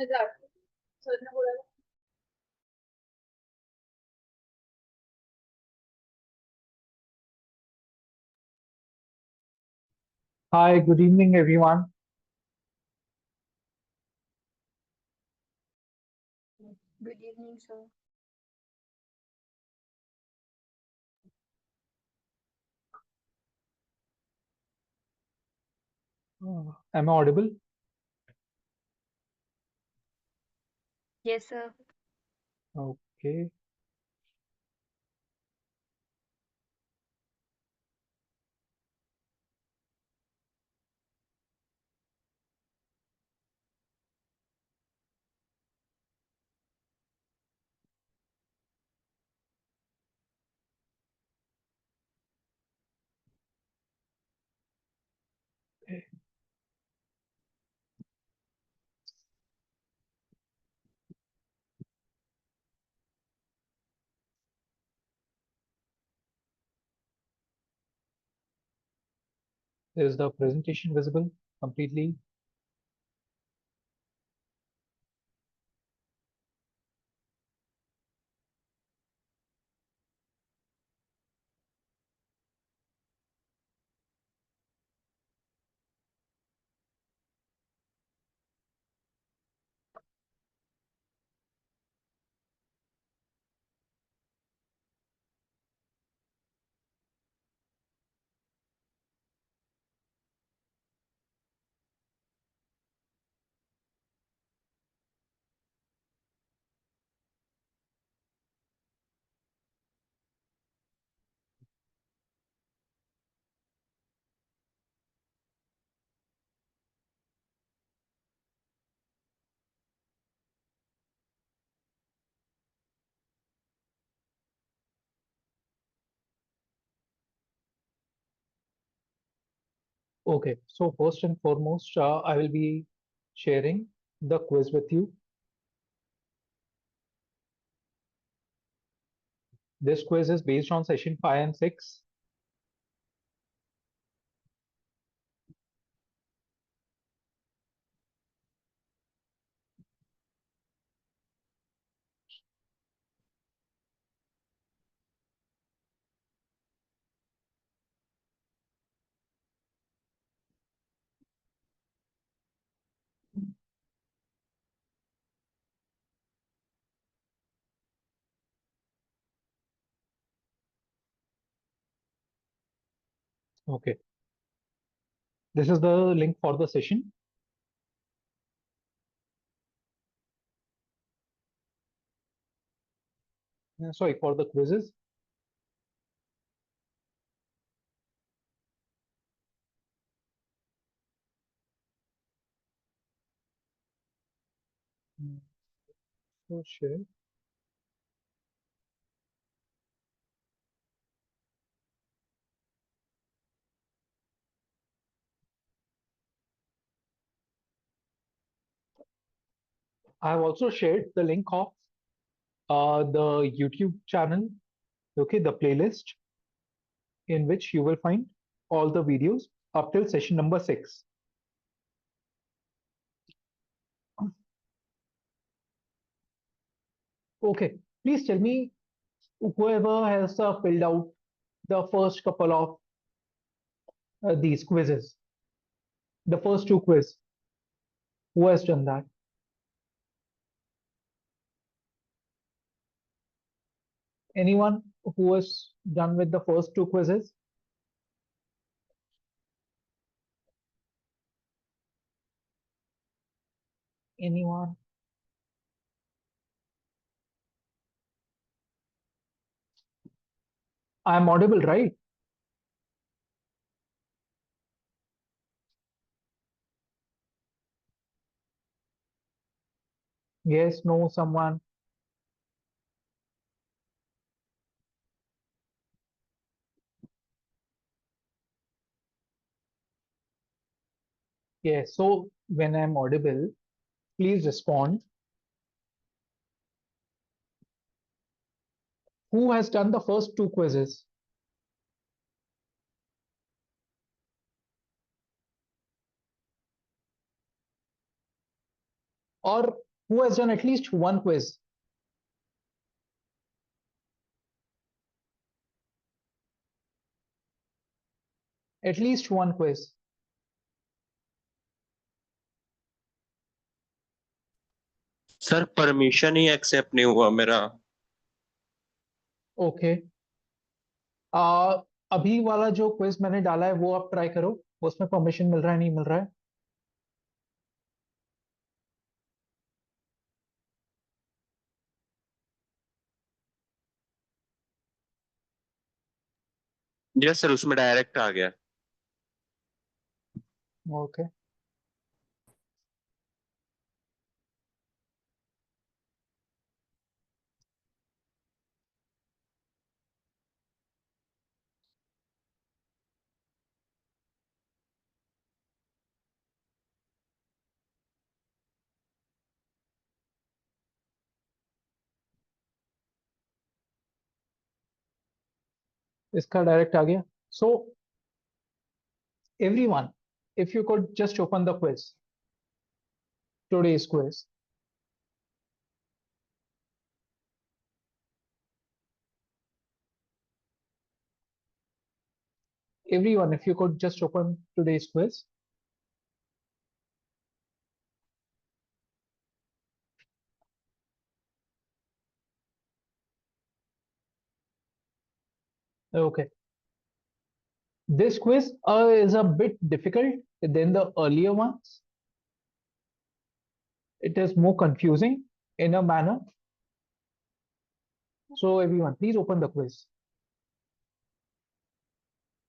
Sir ने बोला Hi, good evening, everyone. Good evening sir. Am I audible? Yes sir. Okay. Is the presentation visible completely? Okay, so first and foremost, I will be sharing the quiz with you. This quiz is based on session 5 and 6. Okay, this is the link for the session. Sorry, for the quizzes. So share. I have also shared the link of the YouTube channel, okay, the playlist in which you will find all the videos up till session number 6. Okay, please tell me whoever has filled out the first couple of these quizzes, the first two quiz, who has done that? Anyone who has done with the first two quizzes? Anyone? I am audible, right? Yes, no, someone. Yes, so when I'm audible, please respond. Who has done the first two quizzes? Or Who has done at least one quiz? At least one quiz. Sir permission ही accept नहीं हुआ मेरा। Okay. आ, अभी वाला जो quiz मैंने डाला है वो आप ट्राई करो, उसमें परमिशन मिल रहा है नहीं मिल रहा है। यस सर, उसमें डायरेक्ट आ गया। ओके। इसका डायरेक्ट आ गया। So everyone, if you could just open the quiz, today's quiz. Everyone, if you could just open today's quiz. Okay. This quiz is a bit difficult than the earlier ones. It is more confusing in a manner. So everyone, please open the quiz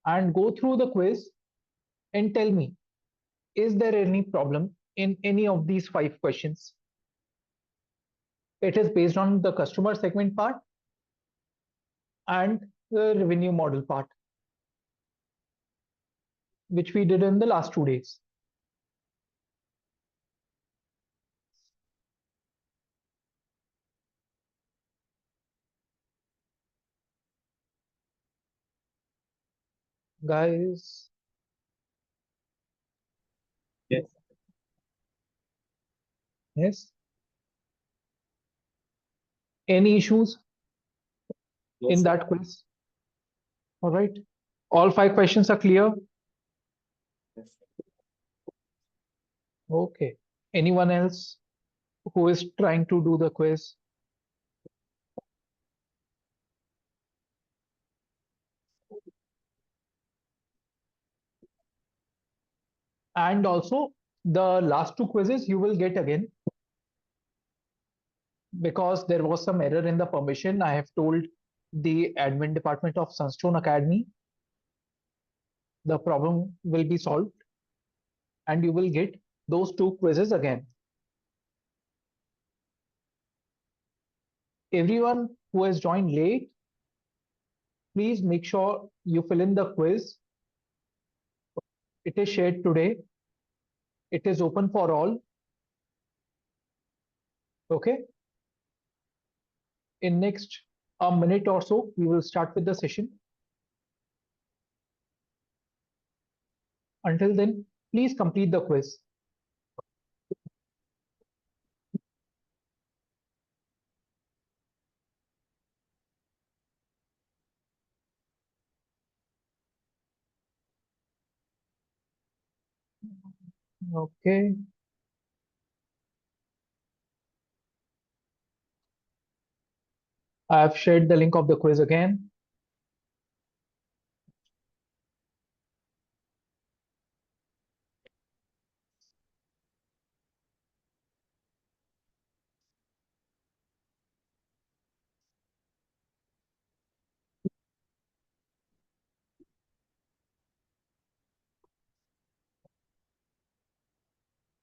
and go through the quiz and tell me, is there any problem in any of these 5 questions? It is based on the customer segment part and the revenue model part, which we did in the last 2 days. Guys, Yes. yes. Any issues in that quiz? All right. All 5 questions are clear. Okay. Anyone else who is trying to do the quiz? And also, the last 2 quizzes you will get again because there was some error in the permission. I have told the admin department of Sunstone Academy. The problem will be solved and you will get those 2 quizzes again. Everyone who has joined late, please make sure you fill in the quiz. It is shared today. It is open for all. Okay. In next a minute or so, we will start with the session. Until then, please complete the quiz. Okay. I have shared the link of the quiz again.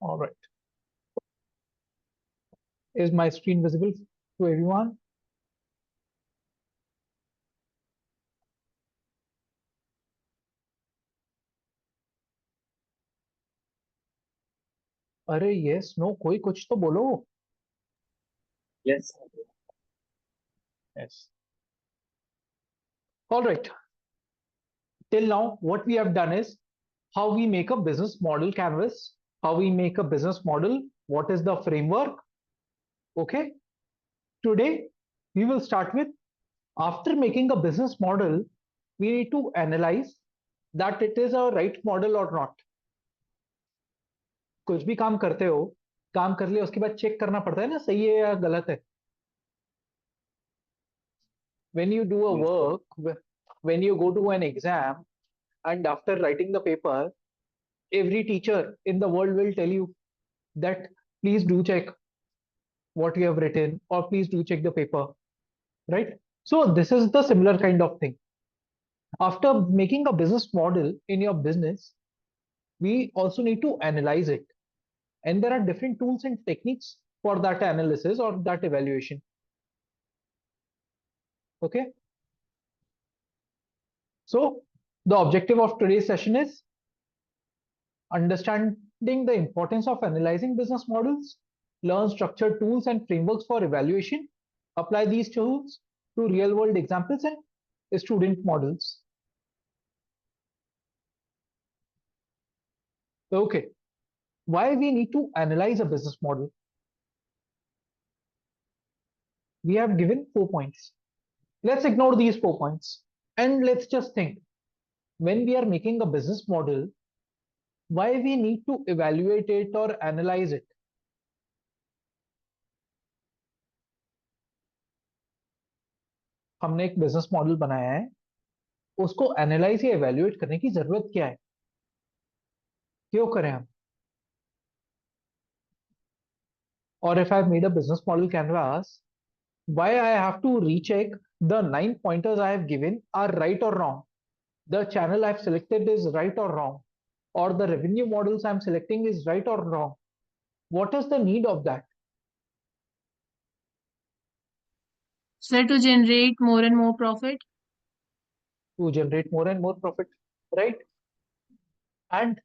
All right. Is my screen visible to everyone? अरे yes, no, कोई कुछ तो बोलो. Yes. Yes. All right. Till now, what we have done is how we make a business model canvas, how we make a business model, what is the framework, Okay, today we will start with, after making a business model, we need to analyze that it is a right model or not. कुछ भी काम करते हो, काम कर लिया उसके बाद चेक करना पड़ता है ना, सही है या गलत है. When you do a Yes, sir. work, when you go to an exam, and after writing the paper, every teacher in the world will tell you that please do check what you have written, or please do check the paper, right? So this is the similar kind of thing. After making a business model in your business, we also need to analyze it, and there are different tools and techniques for that analysis or that evaluation. Okay, so the objective of today's session is understanding the importance of analyzing business models, learn structured tools and frameworks for evaluation, apply these tools to real world examples and student models. Okay, why we need to analyze a business model? We have given 4 points. Let's ignore these 4 points and let's just think, when we are making a business model, why we need to evaluate it or analyze it? हमने एक business model बनाया है, उसको analyse या evaluate करने की जरूरत क्या है? क्यों करें हम? Or if I've made a business model canvas, why I have to recheck the 9 pointers I have given are right or wrong? The channel I've selected is right or wrong? Or the revenue models I'm selecting is right or wrong? What is the need of that? Sir, to generate more and more profit. To generate more and more profit, right? And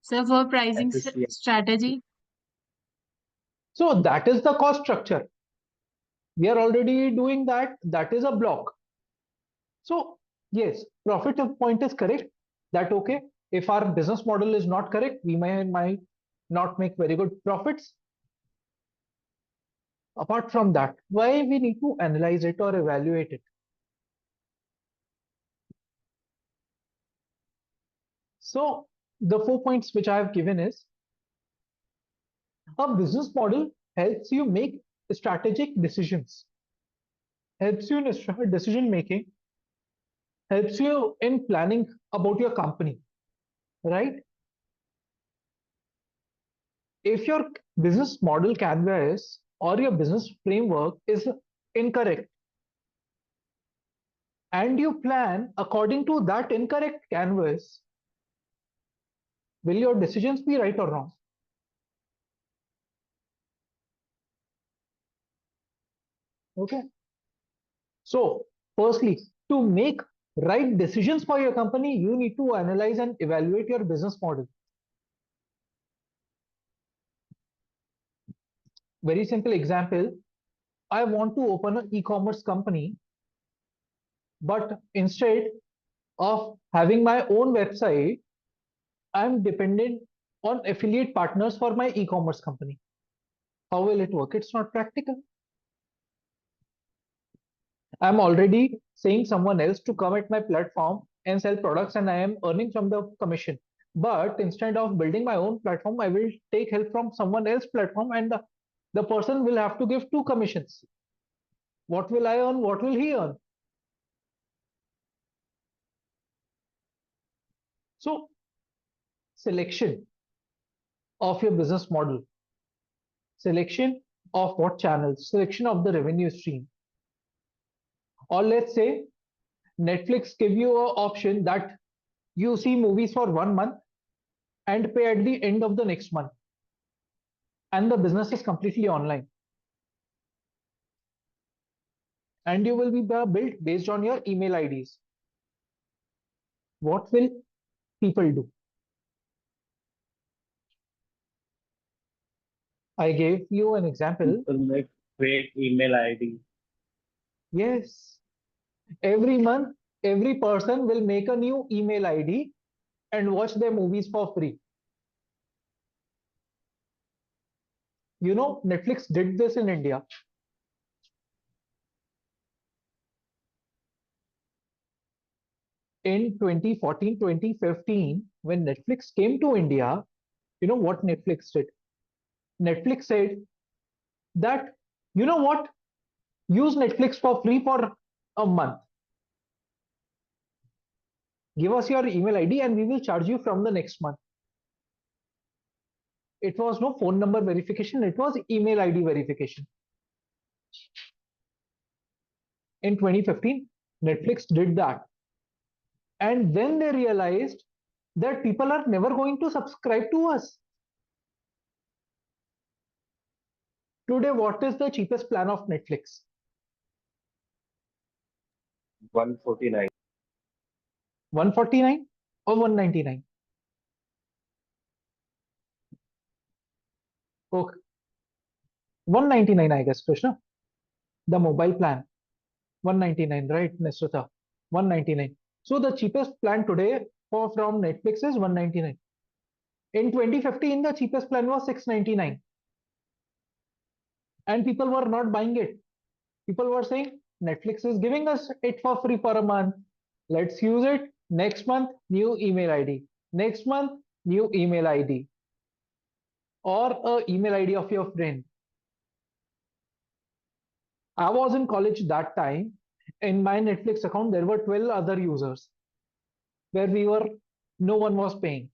Sir, for pricing Efficient. strategy. so that is the cost structure. We are already doing that. That is a block. So yes, profit point is correct. That okay. If our business model is not correct, we might not make very good profits. Apart from that, why we need to analyze it or evaluate it? So the 4 points which I have given is, a business model helps you make strategic decisions, helps you in decision making, helps you in planning about your company, right? If your business model canvas or your business framework is incorrect and you plan according to that incorrect canvas, will your decisions be right or wrong? Okay. So, firstly, to make right decisions for your company, you need to analyze and evaluate your business model. Very simple example, I want to open an e-commerce company, but instead of having my own website, I'm dependent on affiliate partners for my e-commerce company. How will it work? It's not practical. I'm already saying someone else to come at my platform and sell products, and I am earning from the commission. But instead of building my own platform, I will take help from someone else's platform, and the person will have to give 2 commissions. What will I earn? What will he earn? So, selection of your business model, selection of what channels, selection of the revenue stream. Or let's say Netflix give you an option that you see movies for 1 month and pay at the end of the next month, and the business is completely online, and you will be built based on your email IDs. What will people do? I gave you an example. People make fake email ID. Yes, every month, every person will make a new email ID and watch their movies for free. You know, Netflix did this in India. In 2014, 2015, when Netflix came to India, you know what Netflix did? Netflix said that, you know what, use Netflix for free for a month. Give us your email ID and we will charge you from the next month. It was no phone number verification, it was email ID verification. In 2015, Netflix did that. And then they realized that people are never going to subscribe to us. Today, what is the cheapest plan of Netflix? 149. 149 or 199? Okay, 199, I guess, Krishna. The mobile plan, 199, right, Nisrata? 199. So the cheapest plan today from Netflix is 199. In 2015, the cheapest plan was 699. And people were not buying it. People were saying, Netflix is giving us it for free for a month. Let's use it. Next month, new email ID. Next month, new email ID. Or a email ID of your friend. I was in college that time. In my Netflix account, there were 12 other users where no one was paying.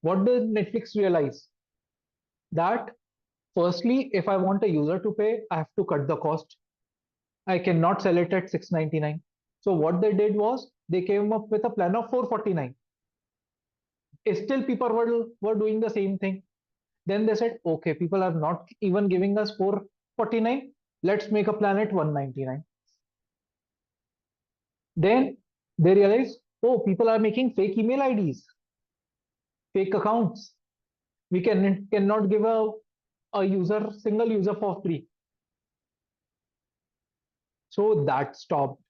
What did Netflix realize? That firstly, if I want a user to pay, I have to cut the cost. I cannot sell it at 699. So what they did was they came up with a plan of 449. Still people were doing the same thing. Then they said, okay, people are not even giving us 449. Let's make a plan at 199. Then they realized, oh, people are making fake email IDs, fake accounts. We cannot give a single user for free. So that stopped.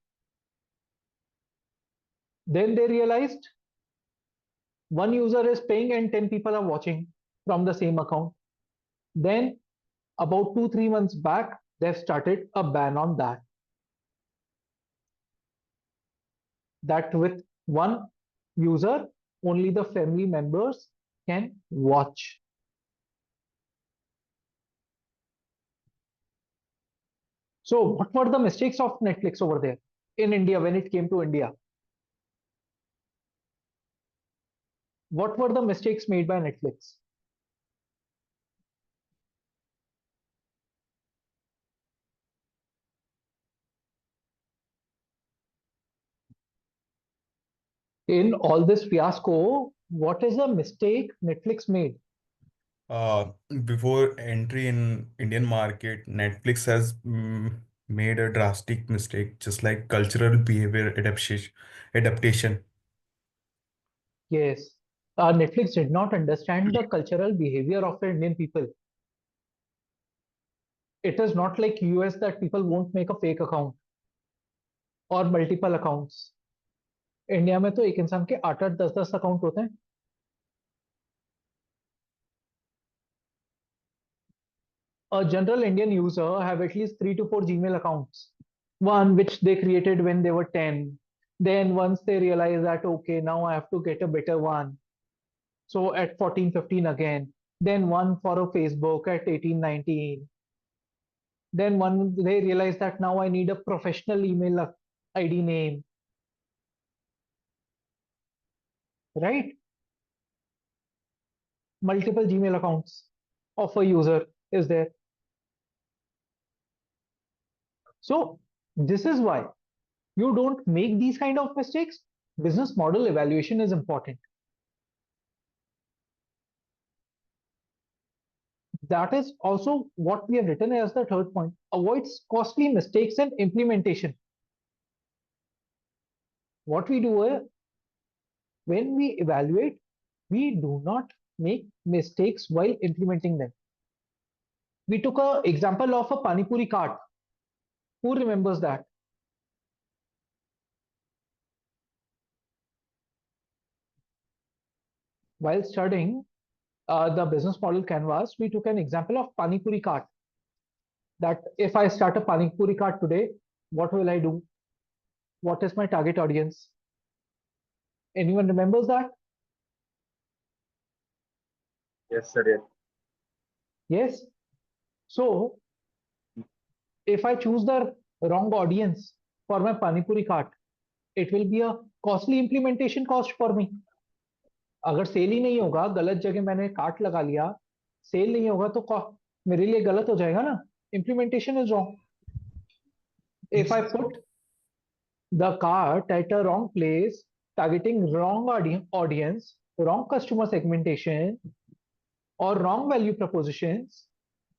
Then they realized one user is paying and 10 people are watching from the same account. Then about 2-3 months back, they've started a ban on that. That with one user, only the family members can watch. So what were the mistakes of Netflix over there in India when it came to India? What were the mistakes made by Netflix? In all this fiasco, what is the mistake Netflix made? Uh, Before entry in Indian market, Netflix has made a drastic mistake, just like cultural behavior adaptation. Yes, Netflix did not understand the cultural behavior of the Indian people. It is not like US that people won't make a fake account or multiple accounts. India में तो एक इंसान के 8-8 10-10 account होते हैं. A general Indian user have at least 3 to 4 Gmail accounts. One which they created when they were 10. Then once they realize that, okay, now I have to get a better one. So at 14, 15 again. Then one for a Facebook at 18, 19. Then one they realize that now I need a professional email ID name. Right? Multiple Gmail accounts of a user is there. So this is why you don't make these kind of mistakes. Business model evaluation is important. That is also what we have written as the third point. Avoids costly mistakes and implementation. What we do when we evaluate, we do not make mistakes while implementing them. We took an example of a Pani Puri cart. Who remembers that? While studying, the business model canvas, we took an example of Pani Puri cart. That if I start a Pani Puri cart today, what will I do? What is my target audience? Anyone remembers that? Yes, sir. Yes. Yes. So if I choose the wrong audience for my Pani Puri cart, it will be a costly implementation cost for me. अगर cell ही नहीं होगा, गलत जगह मैंने cart लगा लिया, cell नहीं होगा तो मेरे लिए गलत हो जाएगा ना. Implementation is wrong. If I put the cart at a wrong place, targeting wrong audience, wrong customer segmentation, or wrong value propositions,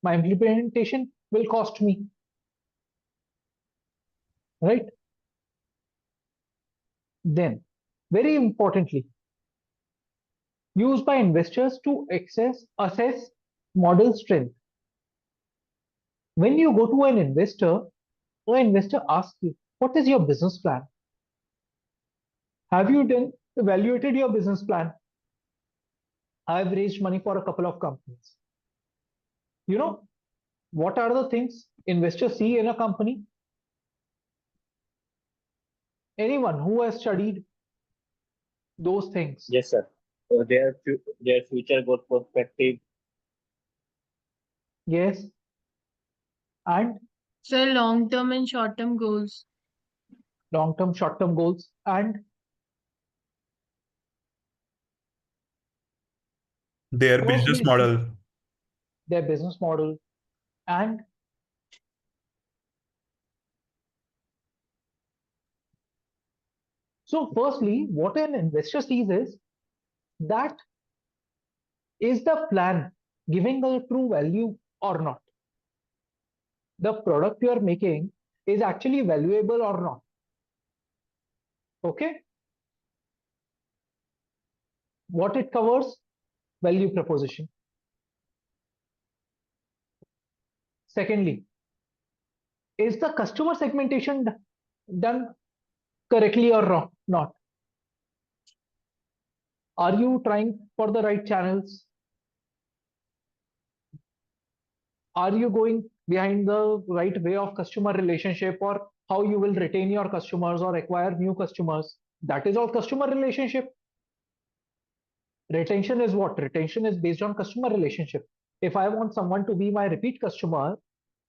my implementation will cost me. Right? Then, very importantly, used by investors to assess model strength. When you go to an investor asks you, what is your business plan? Have you evaluated your business plan? I've raised money for a couple of companies. You know, what are the things investors see in a company? Anyone who has studied those things? Yes, sir. So their future growth perspective. Yes. And Sir, long-term and short-term goals. long-term, short-term goals. And Their business firstly, model. their business model. And so firstly, what an investor sees is that is the plan giving a true value or not? The product you are making is actually valuable or not? Okay. What it covers? Value proposition. Secondly, is the customer segmentation done correctly or wrong? Not. Are you trying for the right channels? Are you going behind the right way of customer relationship, or how you will retain your customers or acquire new customers? That is all customer relationship. Retention is what? Retention is based on customer relationship. If I want someone to be my repeat customer,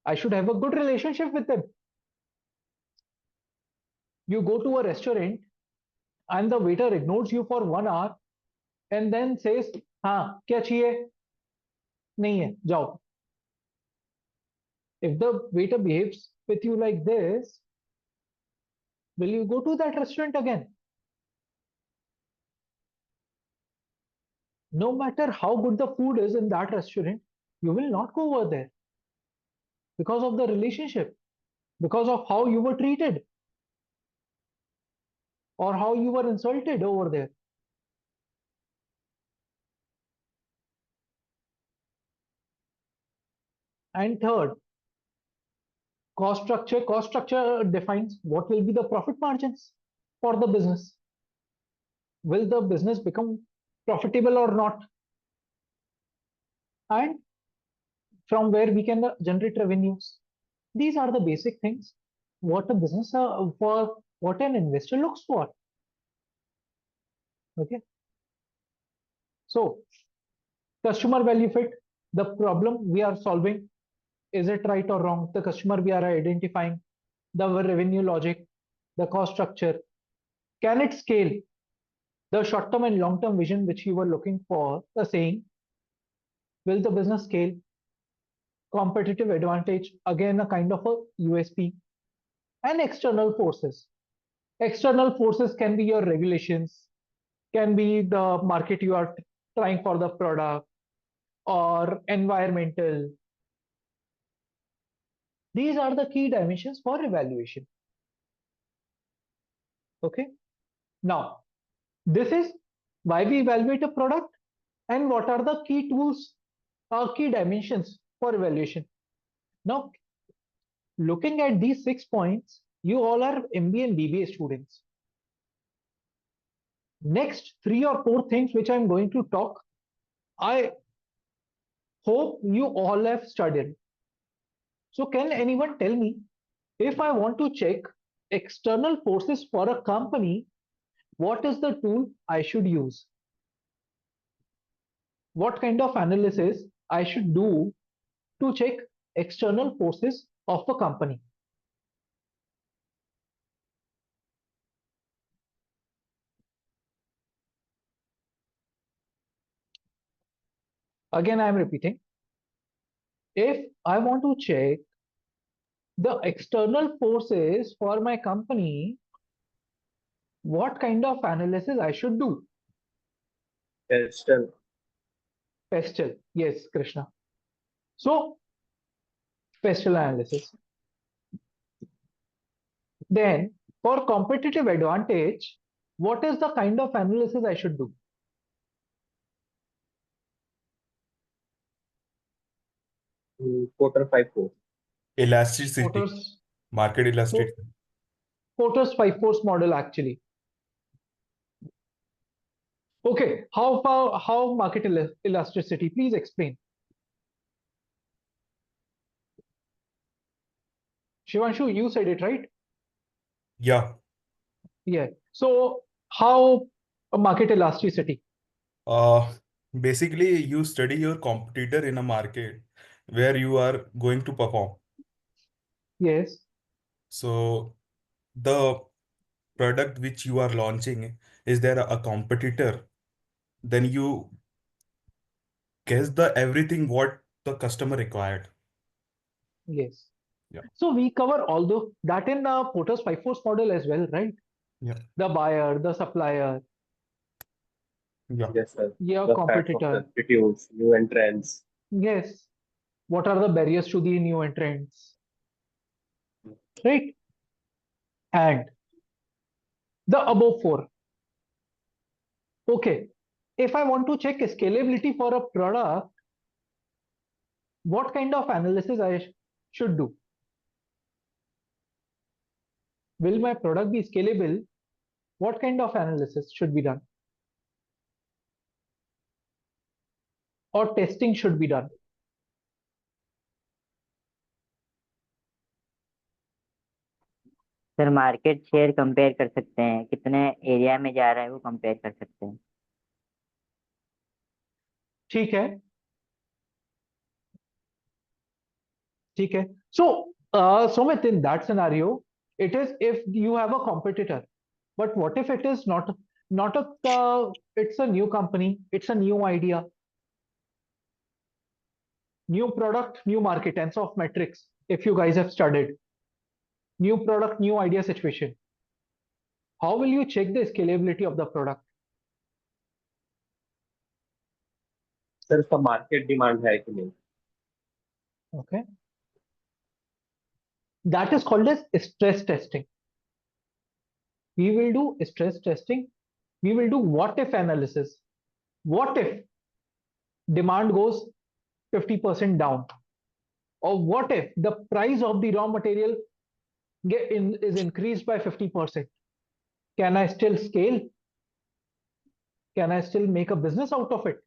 I should have a good relationship with them. You go to a restaurant and the waiter ignores you for 1 hour and then says, हाँ क्या चाहिए? नहीं है, जाओ. If the waiter behaves with you like this, will you go to that restaurant again? No matter how good the food is in that restaurant, you will not go over there because of the relationship, because of how you were treated or how you were insulted over there. And third, cost structure. Cost structure defines what will be the profit margins for the business. Will the business become profitable or not? And from where we can generate revenues. These are the basic things what a business for what an investor looks for. Okay. So customer value fit, the problem we are solving, is it right or wrong? The customer we are identifying, the revenue logic, the cost structure, can it scale? The short-term and long-term vision which you were looking for, the saying, will the business scale? Competitive advantage, again a kind of a USP. And external forces. External forces can be your regulations, can be the market you are trying for the product, or environmental. These are the key dimensions for evaluation. Okay. Now, this is why we evaluate a product and what are the key tools or key dimensions for evaluation. Now, looking at these 6 points, you all are MBA and BBA students. Next 3 or 4 things which I'm going to talk, I Hope you all have studied. So can anyone tell me, if I want to check external forces for a company, what is the tool I should use? What kind of analysis I should do to check external forces of a company? Again, I am repeating. If I want to check the external forces for my company, what kind of analysis I should do? Pestle. Pestle. Yes, Krishna. So, pestle analysis. Then, for competitive advantage, what is the kind of analysis I should do? Porter 5-4. Elasticity, Porter's, market elasticity. Porter's five force model actually. Okay, how market elasticity? Please explain. Shivanshu, you said it right? Yeah. Yeah. So how a market elasticity? Uh, Basically, you study your competitor in a market where you are going to perform. Yes. So the product which you are launching, is there a competitor? Then you guess the everything what the customer required. Yes. Yeah. So we cover all that in the Porter's five force model as well, right? Yeah. The buyer, the supplier, Yeah. Yes, sir. your The facts of competitor. substitutes, new entrants. Yes. What are the barriers to the new entrants? Right? And the above four. Okay. If I want to check scalability for a product, what kind of analysis I should do? Will my product be scalable? What kind of analysis should be done? Or testing should be done? Sir market share compare कर सकते हैं, कितने area में जा रहा है वो compare कर सकते हैं. ठीक है. ठीक है. So, Sumit, in that scenario, it is if you have a competitor, but what if it is not it's a new company, it's a new idea, new product, new market, tens of metrics. If you guys have studied new product, new idea situation, how will you check the scalability of the product? Sir उसका market demand है कि नहीं? Okay, that is called as stress testing. We will do stress testing. We will do what if analysis. What if demand goes 50% down? Or what if the price of the raw material is increased by 50%? Can I still scale? Can I still make a business out of it?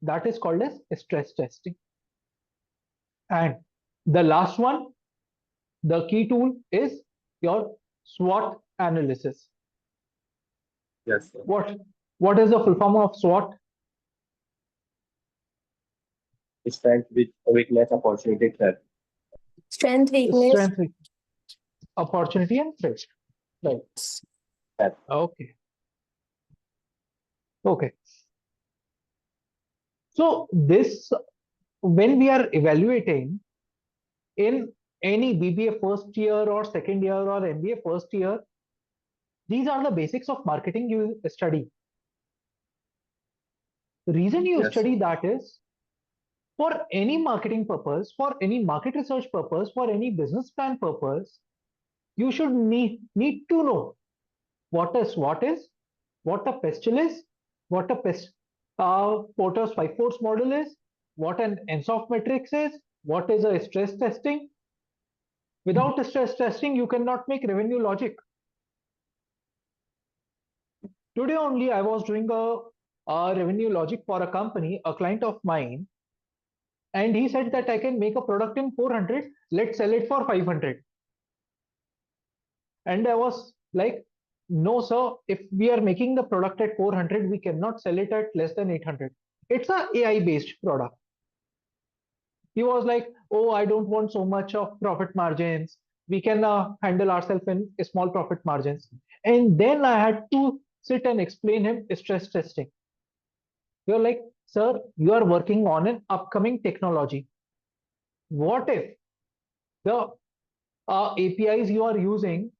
That is called as stress testing. And the last one, the key tool is your SWOT analysis. Yes, sir. What is the full form of SWOT? Strength, weakness, opportunity, threat. Strength, weakness. Strength, opportunity, and threat. Right. Threat. Okay. Okay. So this, when we are evaluating in any BBA first year or second year or MBA first year, these are the basics of marketing you study. The reason you Yes, study sir. that is for any marketing purpose, for any market research purpose, for any business plan purpose, you should need to know what a SWOT is, what a pestle is, what a Porter's five force model is, what an ENSOF matrix is, what is a stress testing. Without stress testing, you cannot make revenue logic. Today only I was doing a a revenue logic for a company, a client of mine, and he said that I can make a product in 400, let's sell it for 500. And I was like, no, sir, if we are making the product at 400, we cannot sell it at less than 800. It's a AI based product. He was like, oh, I don't want so much of profit margins. We can handle ourselves in small profit margins. And then I had to sit and explain him stress testing. You're like, sir, you are working on an upcoming technology. What if the APIs you are using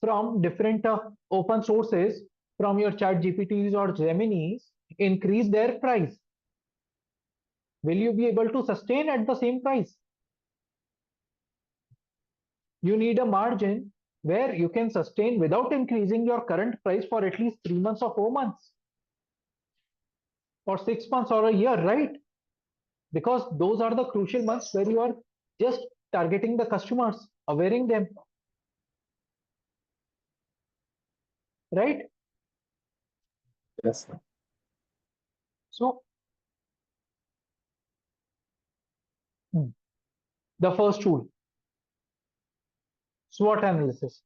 from different open sources, from your chat GPTs or Geminis, increase their price? Will you be able to sustain at the same price? You need a margin where you can sustain without increasing your current price for at least 3 months or 4 months or 6 months or a year, right? Because those are the crucial months where you are just targeting the customers, awareing them, right? Yes, sir. So the first tool, SWOT analysis.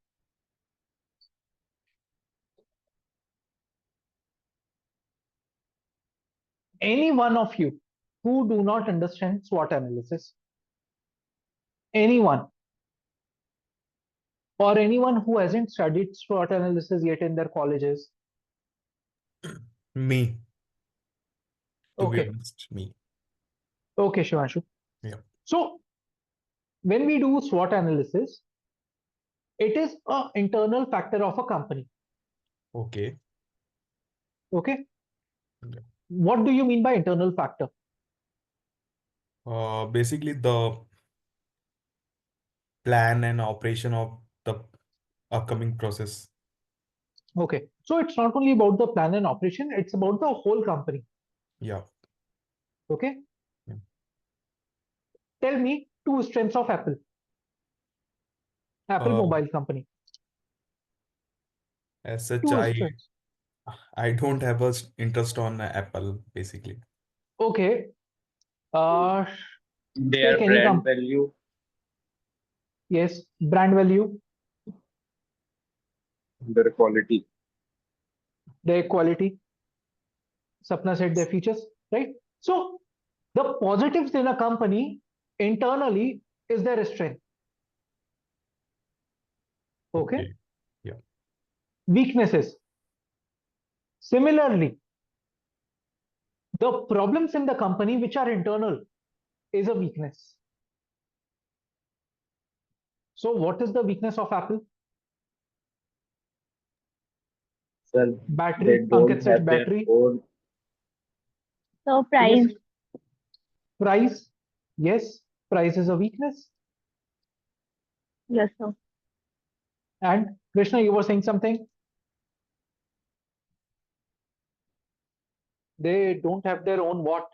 Any one of you who do not understand SWOT analysis, anyone, or anyone who hasn't studied SWOT analysis yet in their colleges, Me, to be okay, honest, me. okay, Shivanshu. Yeah. So when we do SWOT analysis, it is an internal factor of a company. Okay. Okay. Yeah. What do you mean by internal factor? Basically the plan and operation of the upcoming process. Okay. So it's not only about the plan and operation, it's about the whole company. Yeah. Okay. Yeah. Tell me two strengths of Apple. Apple Uh, mobile company. as such, Two strengths. I don't have a interest on Apple, basically. Okay. Uh, Their take any brand company. value, Yes. Brand value, their quality. their quality. Sapna said their features, right? So the positives in a company internally is their strength. Okay. Yeah. Weaknesses. Similarly, the problems in the company which are internal is a weakness. So what is the weakness of Apple? Sir, they Battery. don't Ankit said have their battery. own. So Yes. price. Price. Yes. Price is a weakness. Yes, sir. And Krishna, you were saying something? They don't have their own what?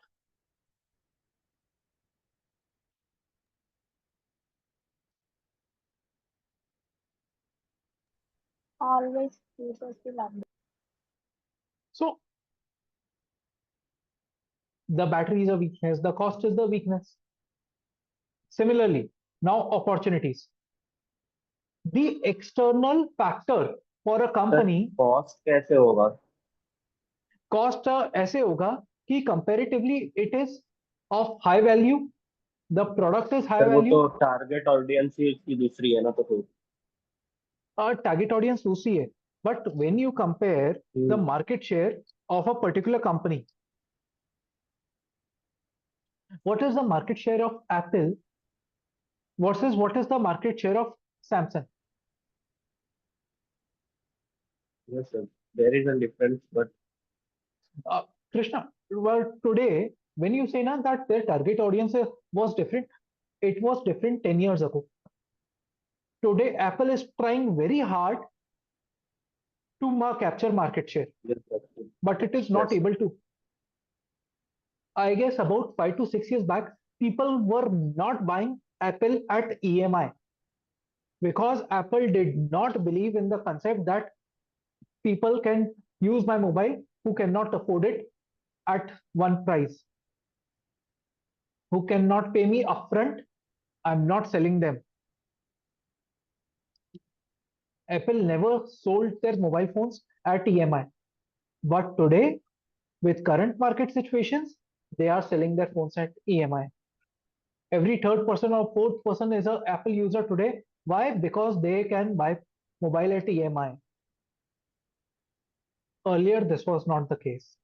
Always keep us the number. So the battery is a weakness. The cost is the weakness. Similarly, now opportunities. The external factor for a sir company, cost कैसे होगा? cost ऐसे होगा कि comparatively it is of high value. The product is high sir वो value. तो target audience ही इसकी दूसरी है ना, तो फिर Target audience दूसरी है. But when you compare the market share of a particular company, what is the market share of Apple versus what is the market share of Samsung? yes sir, there is a difference, but Krishna, well, today, when you say now that their target audience was different, it was different 10 years ago. Today, Apple is trying very hard to capture market share, yes, sir. but it is not Yes. able to. I guess about 5 to 6 years back, people were not buying Apple at EMI because Apple did not believe in the concept that people can use my mobile who cannot afford it at one price, who cannot pay me upfront. I'm not selling them. Apple never sold their mobile phones at EMI. But today, with current market situations, they are selling their phones at EMI. Every third person or fourth person is an Apple user today. Why? Because they can buy mobile at EMI. Earlier, this was not the case.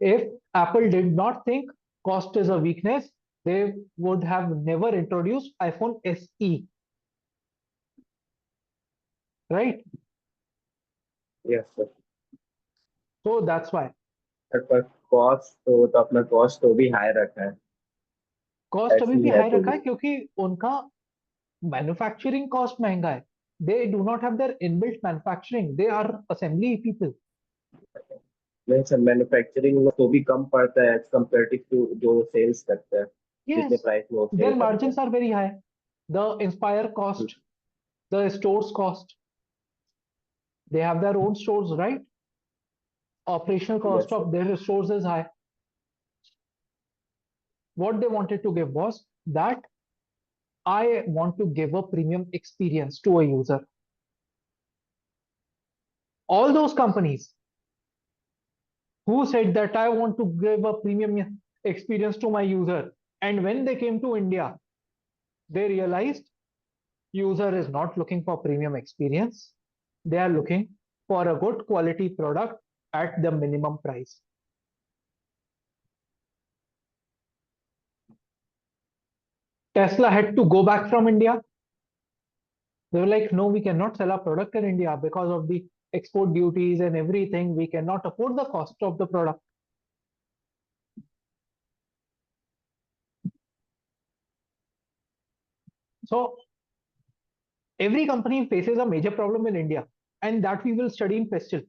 If Apple did not think cost is a weakness, they would have never introduced iPhone SE, right? Yes, sir. So that's why पर cost तो अपना cost तो भी high रखा है cost अभी ऐसी भी है हाई तो रखा है भी क्योंकि उनका मैन्युफैक्चरिंग कॉस्ट महंगा है. They do not have their inbuilt manufacturing. They are assembly people. नहीं सर मैन्युफैक्चरिंग तो भी कम पड़ता है एज कम्पेरेटिव टू जो सेल्स करता है जितने Yes, प्राइस में वो सेल their करते margins हैं are very high. The Inspire cost, the stores cost, they have their own stores, right? Operational cost yes sir of their stores is high. What they wanted to give was that I want to give a premium experience to a user. All those companies who said that I want to give a premium experience to my user, and when they came to India, they realized user is not looking for premium experience. They are looking for a good quality product at the minimum price. Tesla had to go back from India. They were like, no, we cannot sell our product in India because of the export duties and everything. We cannot afford the cost of the product. So every company faces a major problem in India, and that we will study in Pestil.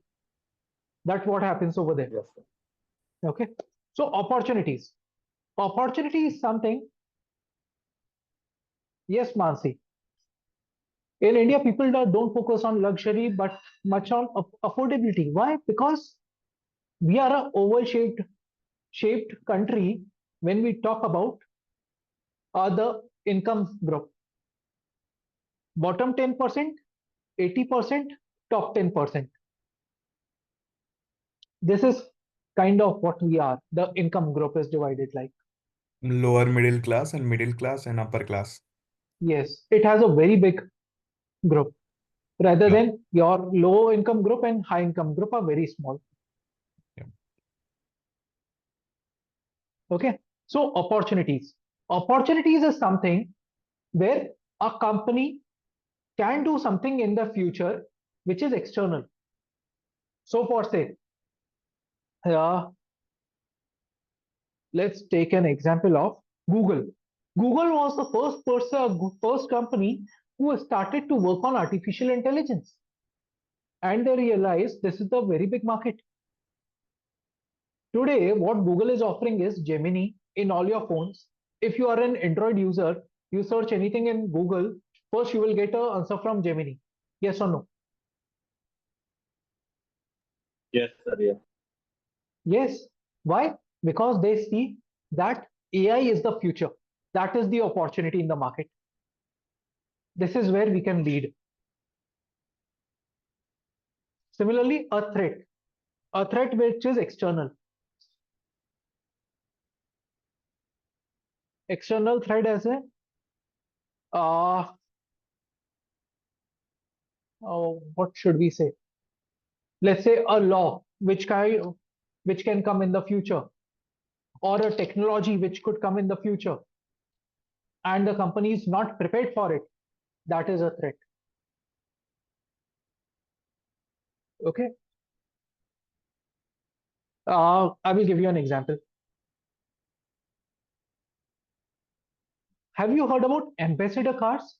That's what happens over there. Yes sir Okay. So opportunities. Opportunity is something. Yes, Mansi. In India, people don't focus on luxury, but much on affordability. Why? Because we are a oval shaped country when we talk about the income group. Bottom 10%, 80%, top 10%. This is kind of what we are. The income group is divided like. Lower middle class and upper class. Yes, it has a very big group rather Yeah. than your low income group and high income group are very small. Yeah. Okay, so opportunities. Opportunities is something where a company can do something in the future which is external. So for say, let's take an example of Google. Google was the first company who started to work on artificial intelligence. And they realized this is a very big market. Today, what Google is offering is Gemini in all your phones. If you are an Android user, you search anything in Google, first you will get an answer from Gemini. Yes or no? Yes sir yes Yes. Why? Because they see that AI is the future. That is the opportunity in the market. This is where we can lead. Similarly, a threat which is external. External threat as a what should we say? Let's say a law which can come in the future, or a technology which could come in the future, and the company is not prepared for it. That is a threat. Okay. I will give you an example. Have you heard about ambassador cars?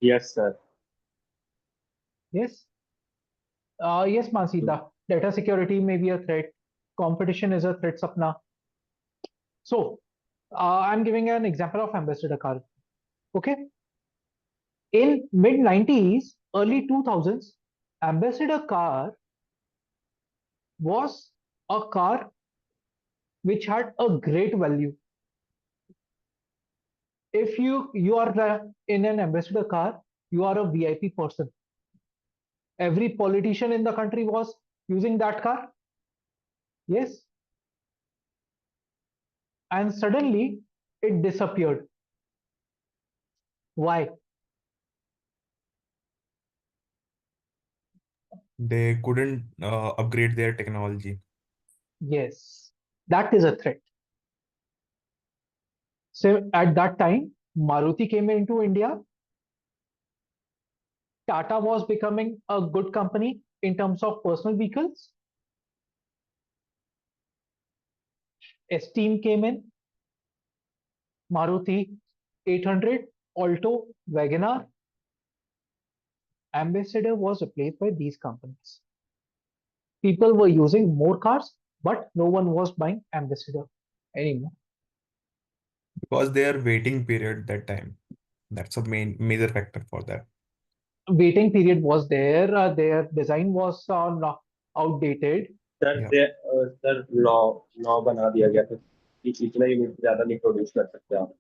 Yes sir Yes. Yes, Mansi, the data security may be a threat. Competition is a threat, Sapna. So, I'm giving an example of ambassador car. Okay. In mid 90s, early 2000s, Ambassador car was a car which had a great value. If you are in an Ambassador car, you are a VIP person. Every politician in the country was using that car. Yes. And suddenly it disappeared. Why? They couldn't upgrade their technology. Yes, that is a threat. So at that time, Maruti came into India. Tata was becoming a good company in terms of personal vehicles. Esteem came in. Maruti 800, Alto, Wagoner. Ambassador was replaced by these companies. People were using more cars, but no one was buying Ambassador anymore. Because their waiting period that time. That's a major factor for that. Waiting period was there. Their design was outdated. Sir Yeah. Sir law law बना दिया गया था कि इतना unit ज्यादा नहीं produce कर सकते आप,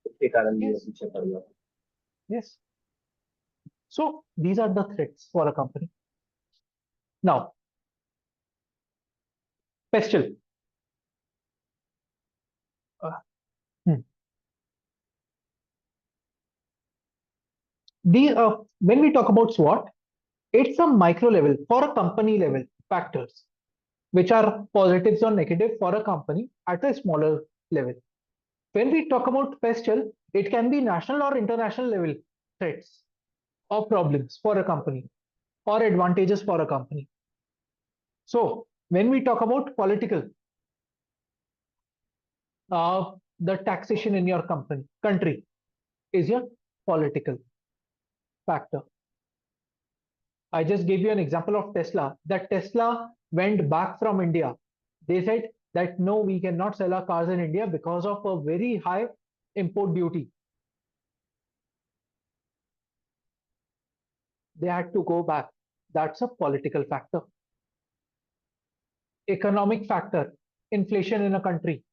उसके कारण भी ये Yes, पीछे पड़ गया. yes. So these are the threats for a company. Now, Pestle. Uh, hmm. When we talk about SWOT, it's a micro level for a company level factors, which are positives or negative for a company at a smaller level. When we talk about Pestle, it can be national or international level threats or problems for a company or advantages for a company. So when we talk about political, the taxation in your country is your political factor. I just gave you an example of Tesla. That Tesla went back from India. They said that no, we cannot sell our cars in India because of a very high import duty. They had to go back. That's a political factor. Economic factor, inflation in a country.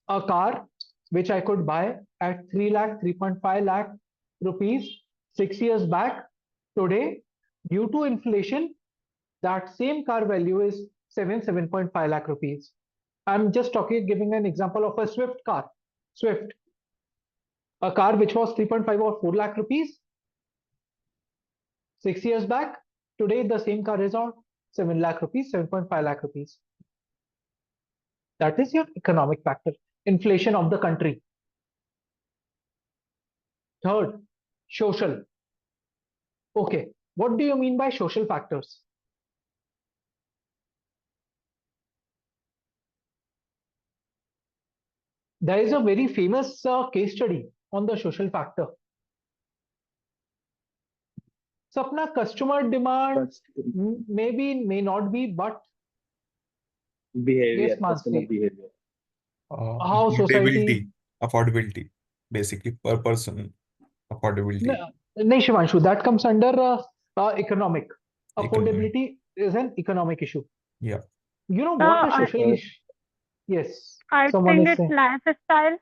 A car which I could buy at 3 lakh, 3.5 lakh rupees 6 years back, today, due to inflation, that same car value is 7.5 lakh rupees. I'm just giving an example of a Swift car. Swift, a car which was 3.5 or 4 lakh rupees 6 years back, today the same car is on 7 lakh rupees, 7.5 lakh rupees. That is your economic factor, inflation of the country. Third, social. Okay, what do you mean by social factors? There is a very famous case study on the social factor. Sapna, customer demand maybe, may not be, but Behavior, yes, customer Mansi, behavior. how society. Affordability, basically per person, affordability. No, Shivanshu, that comes under economic. Economic. Affordability is an economic issue. Yeah. You know what a I social issue? Yes, I someone think is it's saying. lifestyle.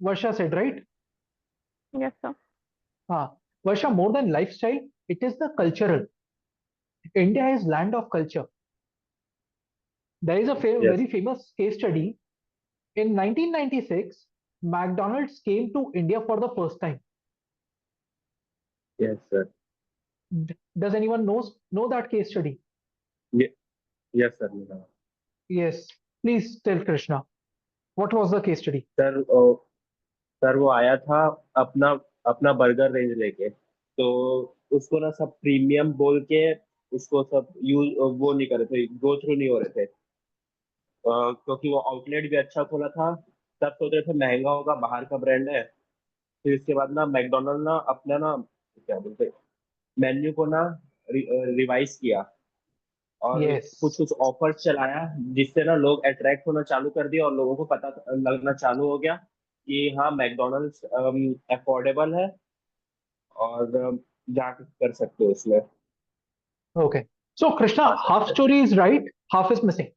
Varsha said, right? Yes, sir. Varsha, more than lifestyle, it is the cultural. India is land of culture. There is a Yes. very famous case study. In 1996, McDonald's came to India for the first time. Yes, sir. Does anyone know that case study? Yes, sir. Neha. Yes. Please tell Krishna. What was the case study? Sir वो आया था अपना अपना burger range लेके, तो उसको ना सब प्रीमियम बोल के उसको सब यूज वो नहीं कर रहे थे, गो थ्रू नहीं हो रहे थे, क्योंकि वो आउटलेट भी अच्छा खोला था. सब सोच रहे थे महंगा होगा, बाहर का ब्रांड है. फिर इसके बाद ना मैकडोनल्ड ना अपना ना क्या बोलते मेन्यू को ना रिवाइज किया और Yes. कुछ कुछ ऑफर्स चलाया, जिससे ना लोग अट्रैक्ट होना चालू कर दिया और लोगों को पता लगना चालू हो गया कि हाँ मैकडोनल्ड्स अफोर्डेबल है और जा कर सकते हो उसमें। Okay. So Krishna, half story is right, half is missing.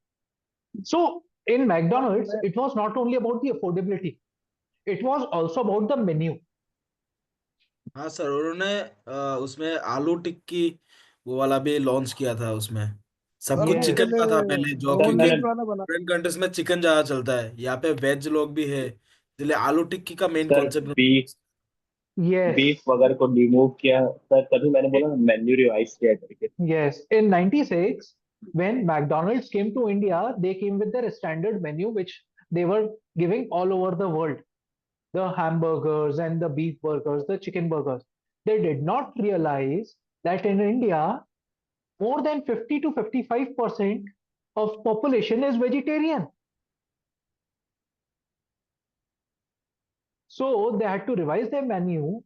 So in McDonald's, it was not only about the affordability, it was also about the menu. हाँ सर, उन्होंने उसमें आलू टिक्की वो वाला भी लॉन्च किया था। उसमें सब सर कुछ वो Yes. चिकन का था पहले, जो क्योंकि होममेड वाला बना। फॉरेन कंट्रीज में चिकन ज्यादा चलता है, यहाँ पे वेज लोग भी है, इसलिए आलू टिक्की का main sir concept. Beef Yes. Beef वगैरह को रिमूव किया सर, तभी मैंने बोला मेन्यू रिवाइज किया करके। Yes. In 96, when McDonald's came to India, they came with their standard menu, which they were giving all over the world. The hamburgers and the beef burgers, the chicken burgers. They did not realize that in India, more than 50 to 55% of population is vegetarian. So they had to revise their menu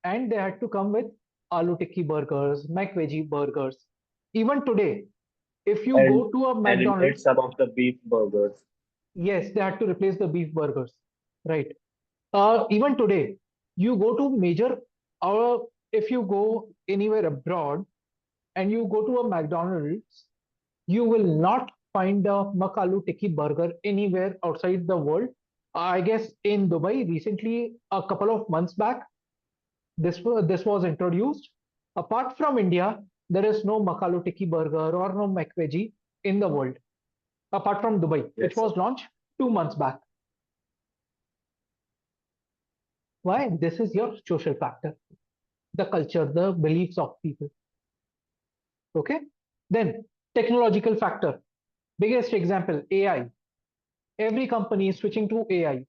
and they had to come with aloo tikki burgers, McVeggie burgers. Even today, if you and go to a eliminate McDonald's, some of the beef burgers. yes, they had to replace the beef burgers, right? Even today, you go to major, or if you go anywhere abroad and you go to a McDonald's, you will not find a Makalu Tikki burger anywhere outside the world. I guess in Dubai recently, a couple of months back, this was introduced. Apart from India, there is no Makalu Tikki burger or no McVeggie in the world. Apart from Dubai, Yes, which was launched 2 months back. Why? This is your social factor, the culture, the beliefs of people. Okay. Then technological factor. Biggest example, AI. Every company is switching to AI.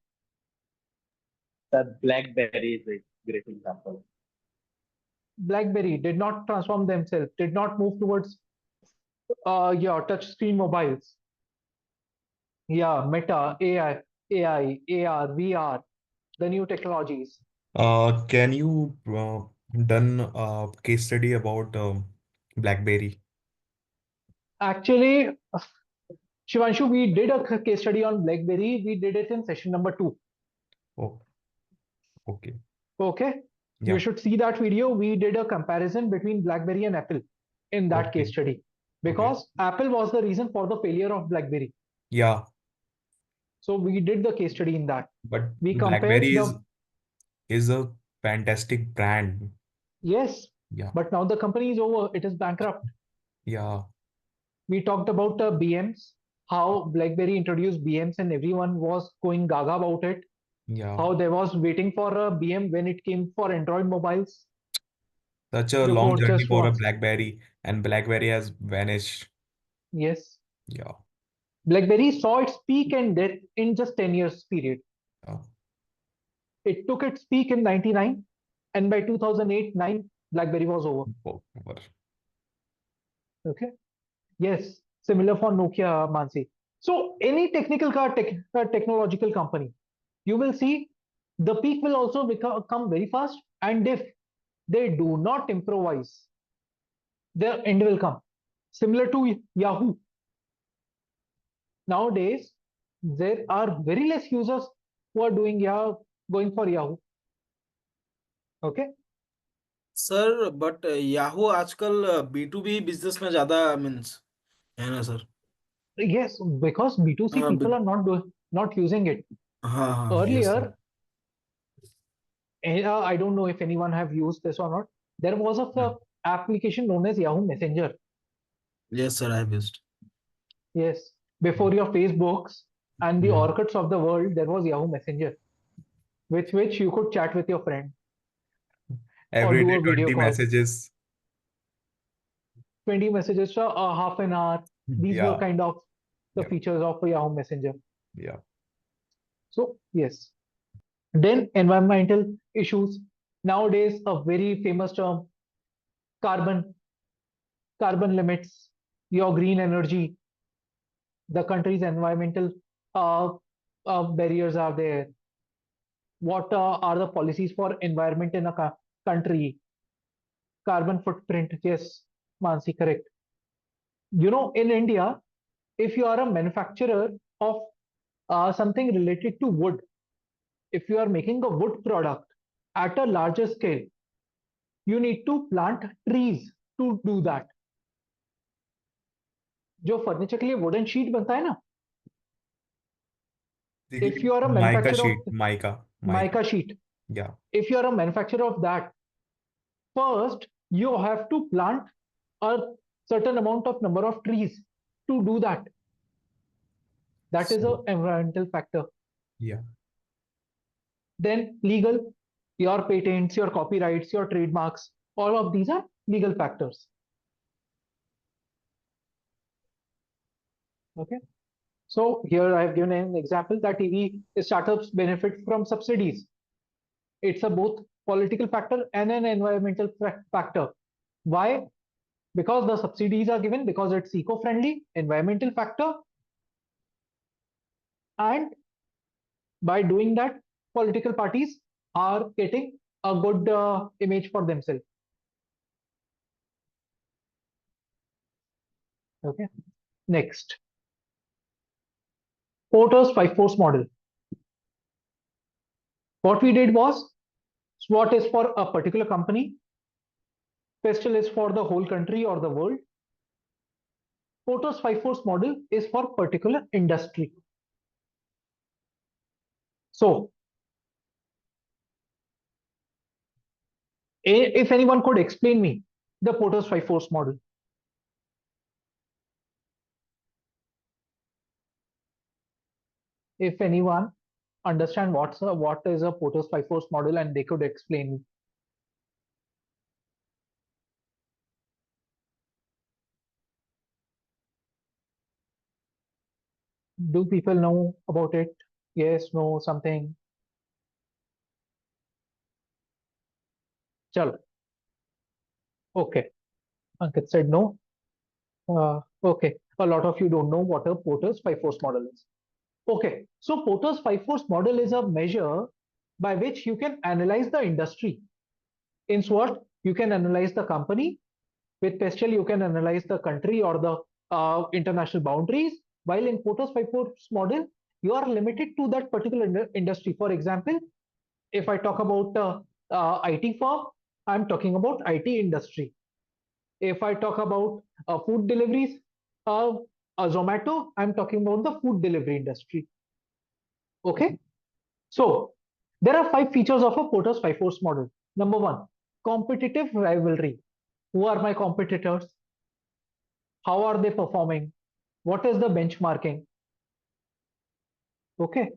sir, BlackBerry is a great example. BlackBerry did not transform themselves, did not move towards your touchscreen mobiles. Yeah, Meta, AI, AR, VR, the new technologies. Can you done a case study about BlackBerry? Actually, Shivanshu, we did a case study on BlackBerry. We did it in session number 2. Oh, okay. Okay. Yeah. You should see that video. We did a comparison between BlackBerry and Apple in that Okay. case study because Apple was the reason for the failure of BlackBerry. Yeah, So we did the case study in that. but We BlackBerry compared is a fantastic brand. yes, Yeah, but now the company is over. It is bankrupt. yeah, We talked about BMs, how BlackBerry introduced BMs and everyone was going gaga about it. yeah. How there was waiting for a BM when it came for Android mobiles. Such a long Before journey just for a once. BlackBerry, and BlackBerry has vanished. Yes. Yeah, BlackBerry saw its peak and death in just 10 years period. yeah. It took its peak in 99 and by 2008-9 BlackBerry was over. Over. Okay. Yes. Similar for Nokia, Mansi. So any technological company, you will see the peak will also come very fast. And if they do not improvise, their end will come. Similar to Yahoo. Nowadays, there are very less users who are going for Yahoo. Okay. Sir but Yahoo आजकल B2B business में ज्यादा means है ना sir? Yes, because B2C हाँ people are not using it. हाँ हाँ, yes sir. Earlier, I don't know if anyone have used this or not. There was a application known as Yahoo Messenger. Yes sir, I have used. Yes, before your Facebooks and the Hmm. Orkuts of the world, there was Yahoo Messenger, with which you could chat with your friend or Every do day a video 20 call. messages. 20 messages for a half an hour. These were Yeah, kind of the yeah, features of Yahoo Messenger. yeah. So yes. Then environmental issues. Nowadays, a very famous term, carbon limits, your green energy, the country's environmental uh, barriers are there. What are the policies for environment in a country? Carbon footprint. Yes, Mansi, correct. In India, if you are a manufacturer of something related to wood, if you are making a wood product at a larger scale, you need to plant trees to do that. जो furniture के लिए wooden sheet बनता है ना, if you are a Mica manufacturer sheet, of mica. mica sheet, Yeah. if you are a manufacturer of that, first you have to plant a certain amount of number of trees to do that. That is an environmental factor. Yeah. Then legal, your patents, your copyrights, your trademarks, all of these are legal factors. Okay. So here I have given an example that EV startups benefit from subsidies. It's a both political factor and an environmental factor. Why? Because the subsidies are given, because it's eco-friendly, environmental factor, and by doing that, political parties are getting a good image for themselves. Okay. Next, Porter's 5-force model. What we did was, SWOT is for a particular company, PESTEL is for the whole country or the world. Porter's 5-force model is for particular industry. So, if anyone could explain me the Porter's 5-force model. If anyone understand what is a Porter's 5-force model and they could explain me. Do people know about it? Yes, no, something. Chalo. Okay. Ankit said no. Okay. A lot of you don't know what a Porter's 5-force model is. Okay. So Porter's 5-force model is a measure by which you can analyze the industry. In SWOT, you can analyze the company. With PESTEL, you can analyze the country or the international boundaries. While in Porter's 5-force model, you are limited to that particular industry. For example, if I talk about IT firm, I'm talking about IT industry. If I talk about food deliveries, Zomato, I'm talking about the food delivery industry. Okay. So there are 5 features of a Porter's 5-force model. Number 1, competitive rivalry. Who are my competitors? How are they performing? What is the benchmarking? Okay.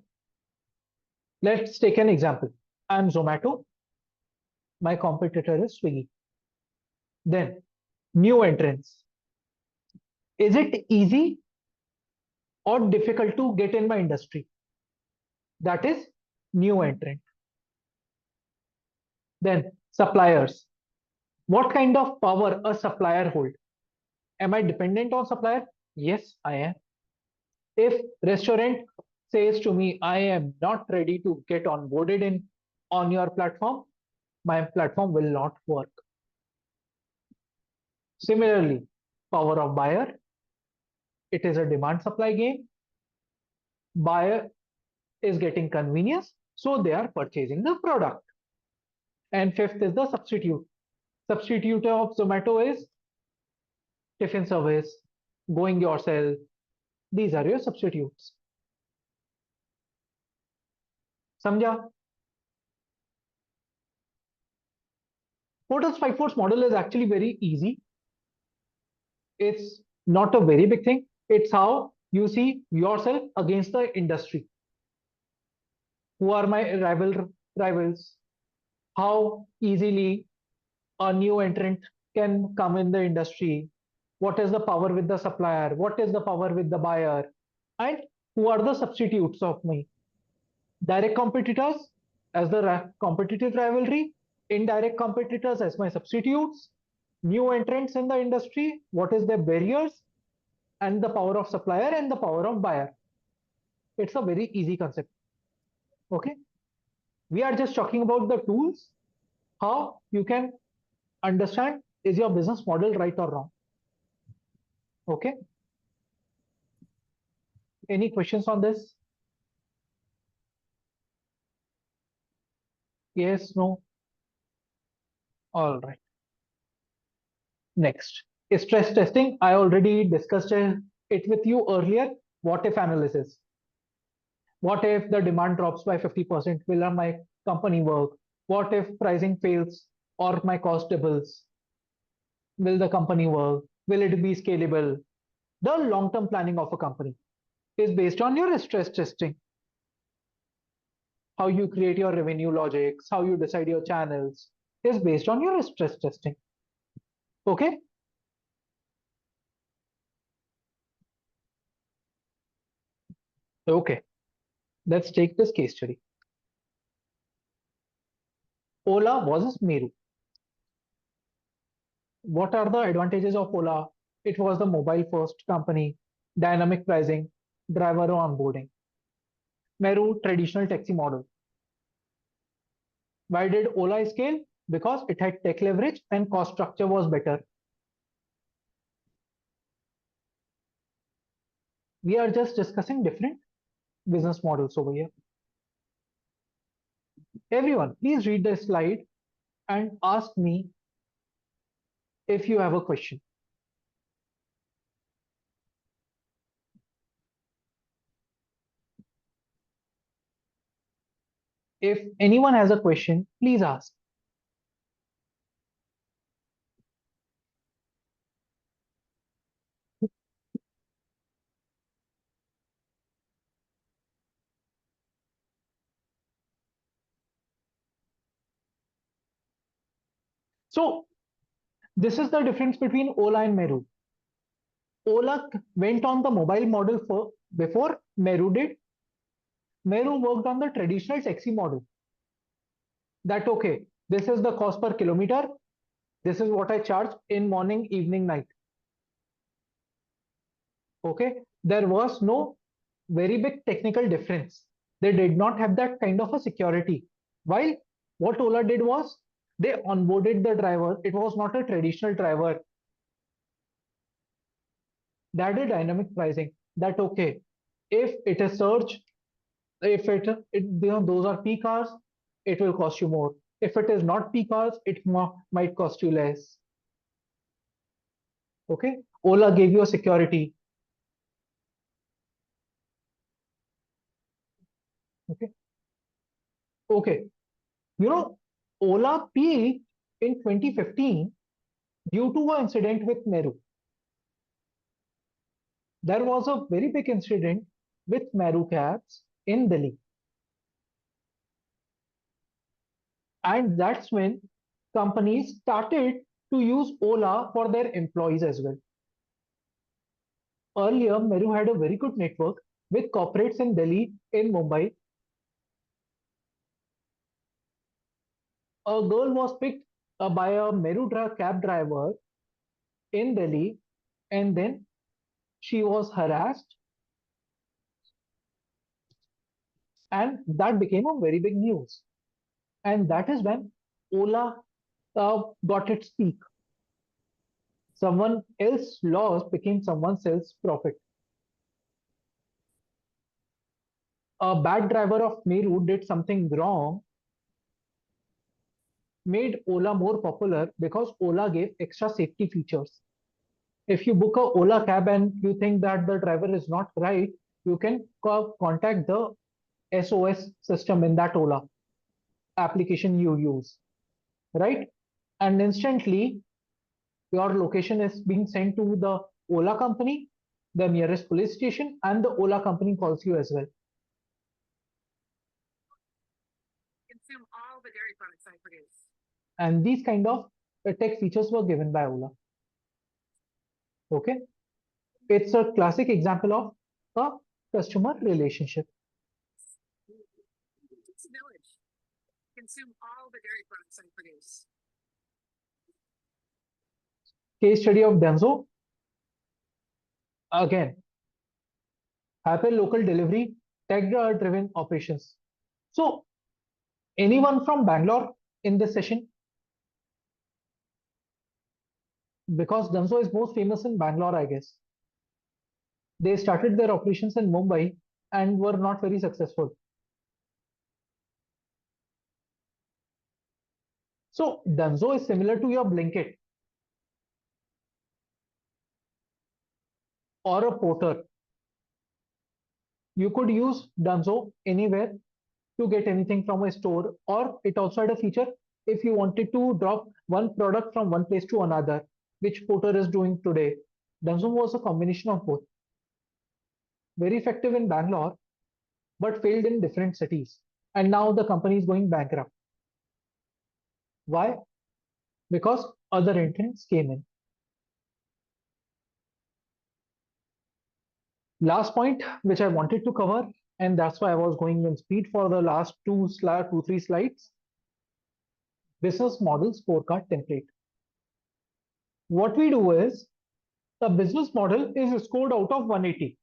Let's take an example. I'm Zomato. My competitor is Swiggy. Then, new entrants. Is it easy or difficult to get in my industry? That is new entrant. Then, suppliers. What kind of power a supplier hold? Am I dependent on supplier? Yes, I am. If restaurant says to me, I am not ready to get onboarded on your platform, my platform will not work. Similarly, power of buyer. It is a demand supply game. Buyer is getting convenience, so they are purchasing the product. And 5th is the substitute. Substitute of Zomato is tiffin service, going yourself. These are your substitutes. Samjha? Porter's 5-force model is actually very easy. It's not a very big thing. It's how you see yourself against the industry. Who are my rivals? How easily a new entrant can come in the industry? What is the power with the supplier? What is the power with the buyer? And who are the substitutes of me? Direct competitors as the competitive rivalry, indirect competitors as my substitutes, new entrants in the industry, what is their barriers, and the power of supplier and the power of buyer. It's a very easy concept. Okay. We are just talking about the tools, how you can understand is your business model right or wrong. Okay. Any questions on this? Yes, no. All right. Next, stress testing. I already discussed it with you earlier. What if analysis? What if the demand drops by 50%? Will my company work? What if pricing fails or my cost doubles? Will the company work? Will it be scalable? The long term planning of a company is based on your stress testing. How you create your revenue logics, how you decide your channels is based on your stress testing. Okay? Okay. Let's take this case study. Ola versus Meru. What are the advantages of Ola? It was the mobile first company, dynamic pricing, driver onboarding. Meru, traditional taxi model. Why did Ola scale? Because it had tech leverage and cost structure was better. We are just discussing different business models over here. Everyone, please read the slide and ask me if you have a question. If anyone has a question, please ask. So this is the difference between Ola and Meru. Ola went on the mobile model before Meru did. Meru worked on the traditional taxi model. That okay, this is the cost per kilometer. This is what I charge in morning, evening, night. Okay, there was no very big technical difference. They did not have that kind of a security. While what Ola did was they onboarded the driver. It was not a traditional driver. They had a dynamic pricing. That okay, if it is surge, if those are peak hours, it will cost you more. If it is not peak hours, it might cost you less. Okay, Ola gave you a security. Okay, okay. You know, Ola peaked in 2015 due to an incident with Meru. There was a very big incident with Meru cabs in Delhi. And that's when companies started to use Ola for their employees as well. Earlier, Meru had a very good network with corporates in Delhi, in Mumbai. A girl was picked by a Meru cab driver in Delhi, and then she was harassed, and that became a very big news. And that is when Ola got its peak. Someone else's loss became someone else's profit. A bad driver of Meru did something wrong, made Ola more popular because Ola gave extra safety features. If you book a Ola cab and you think that the driver is not right, you can contact the SOS system in that Ola application you use, right? And instantly your location is being sent to the Ola company, the nearest police station, and the Ola company calls you as well. Consume all the dairy products I produce. And these kind of tech features were given by Ola. Okay, it's a classic example of a customer relationship. It's a village. Consume all the dairy products I produce. Case study of Denso. Again, hyper local delivery, tech driven operations. So, anyone from Bangalore in this session? Because Denso is most famous in Bangalore, I guess. They started their operations in Mumbai and were not very successful. So Dunzo is similar to your Blinkit or a Porter. You could use Dunzo anywhere to get anything from a store, or it also had a feature if you wanted to drop one product from one place to another, which Porter is doing today. Dunzo was a combination of both. Very effective in Bangalore, but failed in different cities. And now the company is going bankrupt. Why? Because other entrants came in. Last point which I wanted to cover, and that's why I was going in speed for the last three slides. Business model scorecard template. What we do is the business model is scored out of 180.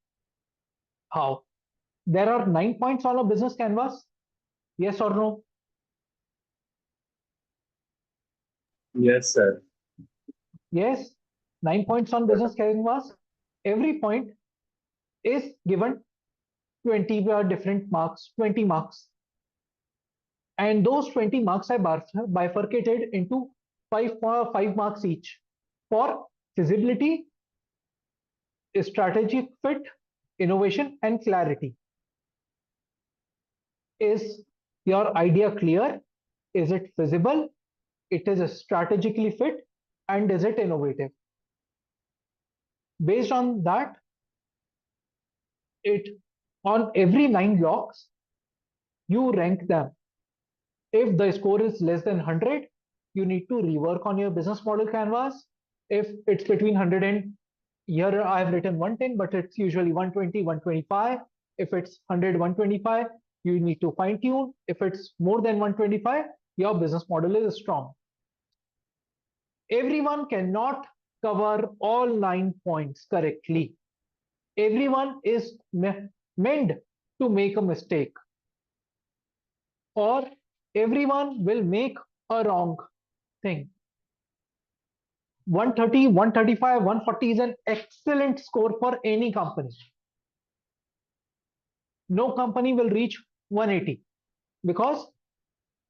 How? There are 9 points on a business canvas. Yes or no? Yes, sir. Yes. 9 points on business canvas. Every point is given 20 different marks, 20 marks. And those 20 marks are bifurcated into 5 marks each for feasibility, strategic fit, innovation, and clarity. Is your idea clear? Is it feasible? It is strategically fit, and is it innovative? Based on that, it on every 9 blocks, you rank them. If the score is less than 100, you need to rework on your business model canvas. If it's between 100 and here I've written 110, but it's usually 120, 125. If it's 100, 125, you need to fine tune. If it's more than 125, your business model is strong. Everyone cannot cover all 9 points correctly. Everyone is meant to make a mistake, or everyone will make a wrong thing. 130, 135, 140 is an excellent score for any company. No company will reach 180 because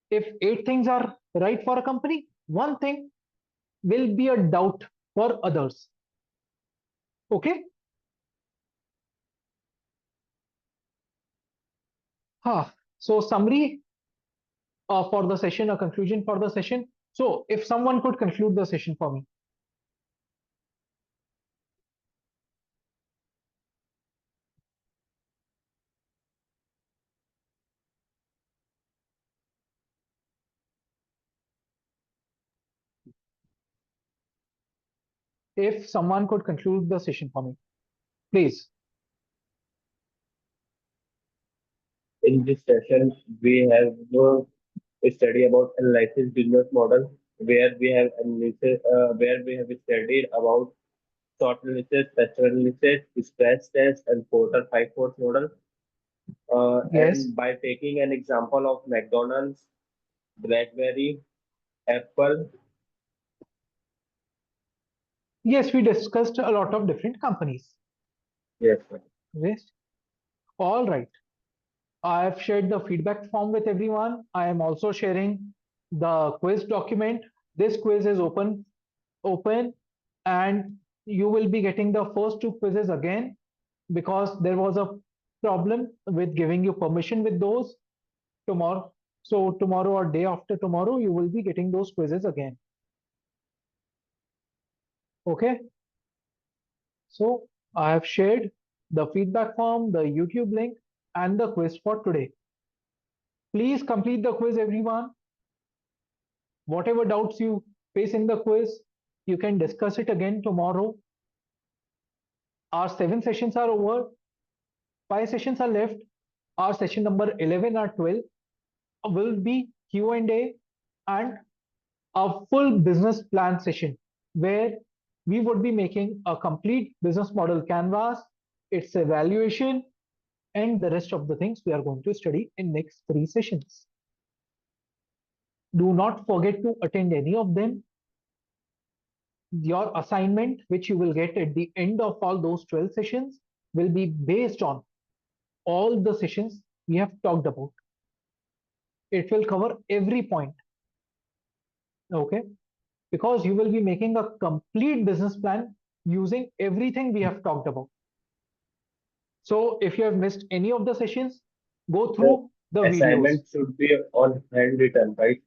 if 8 things are right for a company, one thing will be a doubt for others. Okay? So summary for the session, a conclusion for the session. So if someone could conclude the session for me. If someone could conclude the session for me, please. In this session, we have a study about analysis business model, where we have studied about SWOT analysis, sector analysis, stress test, and Porter 5 force model. Yes. And by taking an example of McDonald's, BlackBerry, Apple. Yes, we discussed a lot of different companies. Yes, sir. Yes. All right. I have shared the feedback form with everyone. I am also sharing the quiz document. This quiz is open, and you will be getting the first 2 quizzes again because there was a problem with giving you permission with those tomorrow. So tomorrow or day after tomorrow, you will be getting those quizzes again. Okay. So I have shared the feedback form, the YouTube link, and the quiz for today. Please complete the quiz, everyone. Whatever doubts you face in the quiz, you can discuss it again tomorrow. Our 7 sessions are over. 5 sessions are left. Our session number 11 or 12 will be Q&A and a full business plan session where we would be making a complete business model canvas, its evaluation, and the rest of the things we are going to study in next 3 sessions. Do not forget to attend any of them. Your assignment, which you will get at the end of all those 12 sessions, will be based on all the sessions we have talked about. It will cover every point. Okay, because you will be making a complete business plan using everything we have talked about. So if you have missed any of the sessions, go through the videos. Assignment should be on handwritten, right?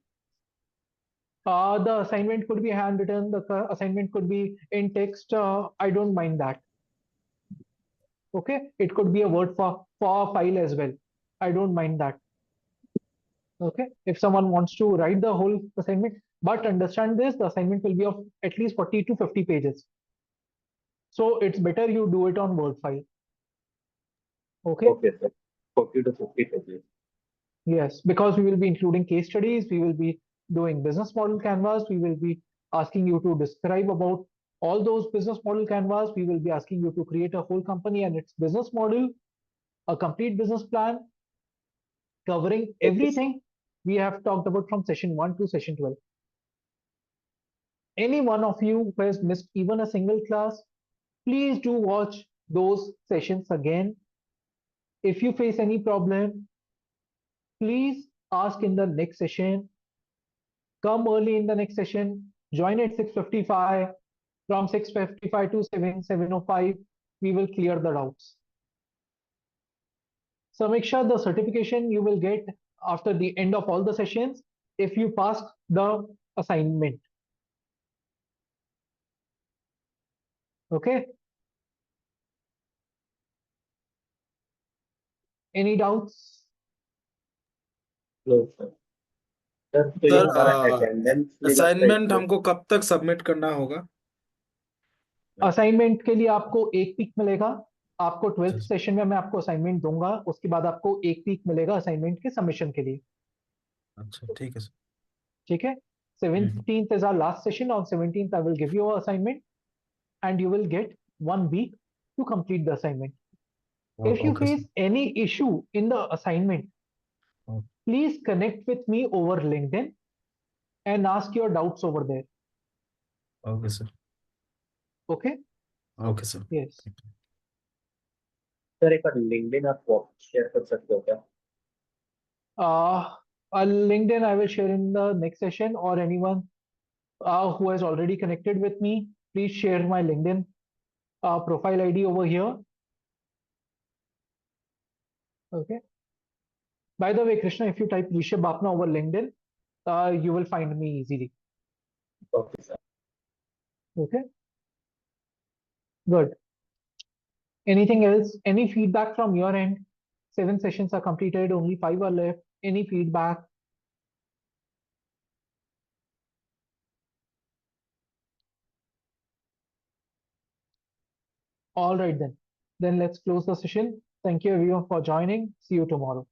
The assignment could be handwritten, the assignment could be in text. I don't mind that. Okay, it could be a Word file as well. I don't mind that. Okay, if someone wants to write the whole assignment, but understand this, the assignment will be of at least 40 to 50 pages. So it's better you do it on Word file. Okay. Okay, sir. 40 to 50 pages. Yes, because we will be including case studies, we will be doing business model canvas, we will be asking you to describe about all those business model canvas, we will be asking you to create a whole company and its business model, a complete business plan, covering everything we have talked about from session 1 to session 12. Any one of you who has missed even a single class, please do watch those sessions again. If you face any problem, please ask in the next session. Come early in the next session, join at 6:55. From 6:55 to 7:05, we will clear the doubts. Samiksha, the certification you will get after the end of all the sessions if you pass the assignment. Okay? Any doubts? No, sir. Sir तो ये sir हमारा attendance लेगा assignment इसमें हमको कब तक submit करना होगा? असाइनमेंट के लिए आपको एक वीक मिलेगा। आपको 12th सेशन में मैं आपको असाइनमेंट दूंगा, उसके बाद आपको एक वीक मिलेगा असाइनमेंट के सबमिशन के लिए। अच्छा, ठीक है सर। ठीक है? 17th is our last session. On 17th, I will give you an assignment and you will get 1 week to complete the assignment. If you Okay, sir. face any issue in the assignment, Okay. please connect with me over LinkedIn and ask your doubts over there. Okay, sir. Okay? Okay, sir. Yes. Sir एक बार LinkedIn आप share कर सकते हो क्या? LinkedIn I will share in the next session, or anyone who has already connected with me, please share my LinkedIn profile ID over here. Okay. By the way, Krishna, if you type Rishabh Bapna over LinkedIn, you will find me easily. Okay, sir. Okay. Good. Anything else? Any feedback from your end? 7 sessions are completed, only 5 are left. Any feedback? All right then. Then let's close the session. Thank you everyone for joining. See you tomorrow.